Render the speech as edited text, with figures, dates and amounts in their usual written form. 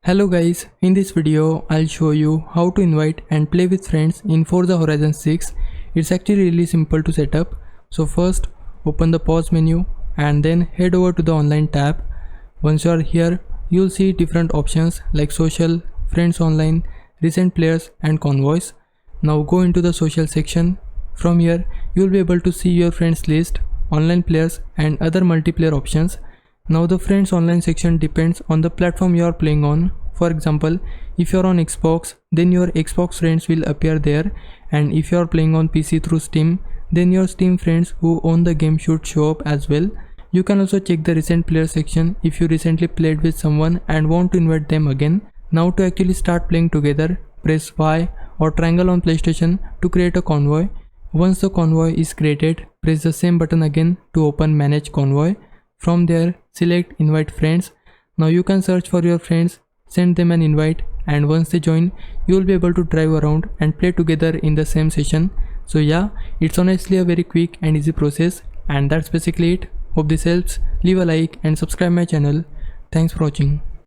Hello guys, in this video I'll show you how to invite and play with friends in Forza Horizon 6. It's actually really simple to set up. So first open the pause menu and then head over to the online tab. Once you are here, you'll see different options like social, friends online, recent players and convoys. Now go into the social section. From here you'll be able to see your friends list, online players and other multiplayer options. Now the friends online section depends on the platform you are playing on. For example, if you are on Xbox, then your Xbox friends will appear there, and if you are playing on PC through Steam, then your Steam friends who own the game should show up as well. You can also check the recent player section if you recently played with someone and want to invite them again. Now to actually start playing together, press Y or triangle on PlayStation to create a convoy. Once the convoy is created, press the same button again to open Manage Convoy. From there, select Invite Friends. Now you can search for your friends, send them an invite, and once they join, you will be able to drive around and play together in the same session. So yeah, it's honestly a very quick and easy process, and that's basically it. Hope this helps. Leave a like and subscribe my channel. Thanks for watching.